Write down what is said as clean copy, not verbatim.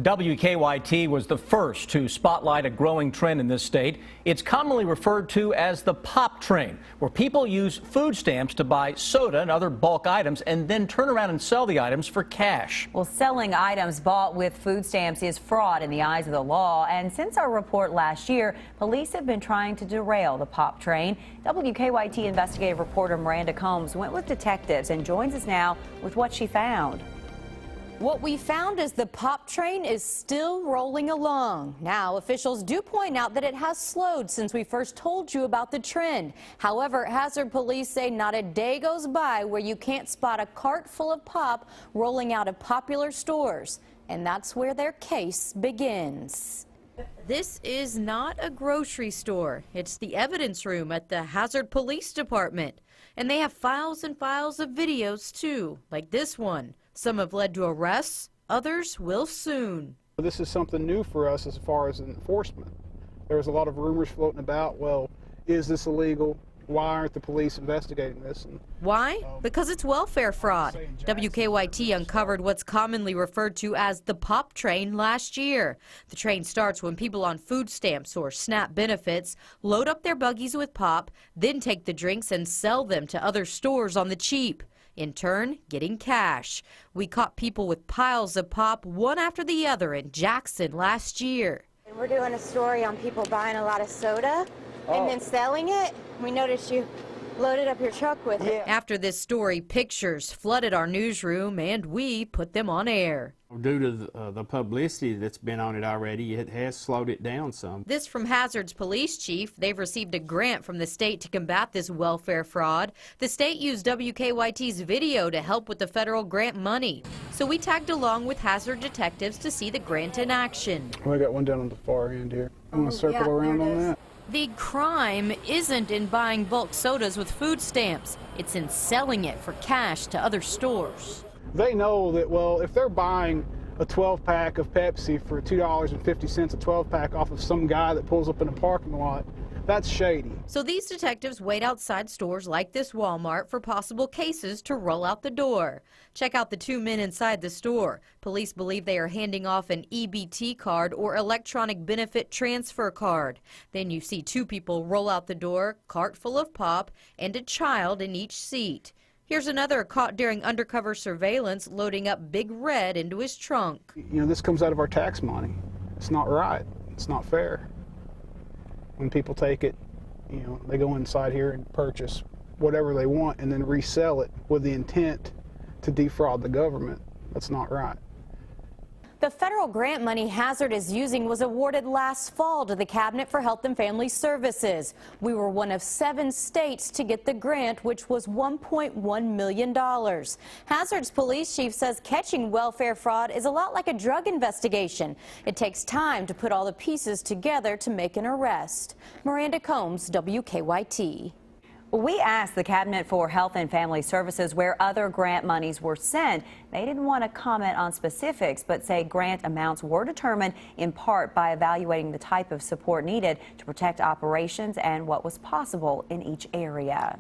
WKYT was the first to spotlight a growing trend in this state. It's commonly referred to as the pop train, where people use food stamps to buy soda and other bulk items and then turn around and sell the items for cash. Well, selling items bought with food stamps is fraud in the eyes of the law. And since our report last year, police have been trying to derail the pop train. WKYT investigative reporter Miranda Combs went with detectives and joins us now with what she found. What we found is the pop train is still rolling along. Now, officials do point out that it has slowed since we first told you about the trend. However, Hazard police say not a day goes by where you can't spot a cart full of pop rolling out of popular stores. And that's where their case begins. This is not a grocery store. It's the evidence room at the Hazard Police Department. And they have files and files of videos, too, like this one. Some have led to arrests, others will soon. This is something new for us as far as enforcement. There was a lot of rumors floating about, well, is this illegal? Why aren't the police investigating this? Why? Because it's welfare fraud. WKYT uncovered what's commonly referred to as the pop train last year. The train starts when people on food stamps or SNAP benefits load up their buggies with pop, then take the drinks and sell them to other stores on the cheap. In turn, getting cash. We caught people with piles of pop one after the other in Jackson last year. We're doing a story on people buying a lot of soda and then selling it. We noticed you loaded up your truck with it. After this story, pictures flooded our newsroom and we put them on air. Due to the publicity that's been on it already, it has slowed it down some. This from Hazard's police chief. They've received a grant from the state to combat this welfare fraud. The state used WKYT's video to help with the federal grant money. So we tagged along with Hazard detectives to see the grant in action. We got one down on the far end here. I'm going to circle around on that. The crime isn't in buying bulk sodas with food stamps. It's in selling it for cash to other stores. They know that, well, if they're buying a 12-pack of Pepsi for $2.50 a 12-pack off of some guy that pulls up in a parking lot, that's shady. So these detectives wait outside stores like this Walmart for possible cases to roll out the door. Check out the two men inside the store. Police believe they are handing off an EBT card or electronic benefit transfer card. Then you see two people roll out the door, cart full of pop, and a child in each seat. Here's another caught during undercover surveillance loading up Big Red into his trunk. You know, this comes out of our tax money. It's not right. It's not fair. When people take it, you know, they go inside here and purchase whatever they want and then resell it with the intent to defraud the government. That's not right. The federal grant money Hazard is using was awarded last fall to the Cabinet for Health and Family Services. We were one of 7 states to get the grant, which was $1.1 million. Hazard's police chief says catching welfare fraud is a lot like a drug investigation. It takes time to put all the pieces together to make an arrest. Miranda Combs, WKYT. We asked the Cabinet for Health and Family Services where other grant monies were sent. They didn't want to comment on specifics, but say grant amounts were determined in part by evaluating the type of support needed to protect operations and what was possible in each area.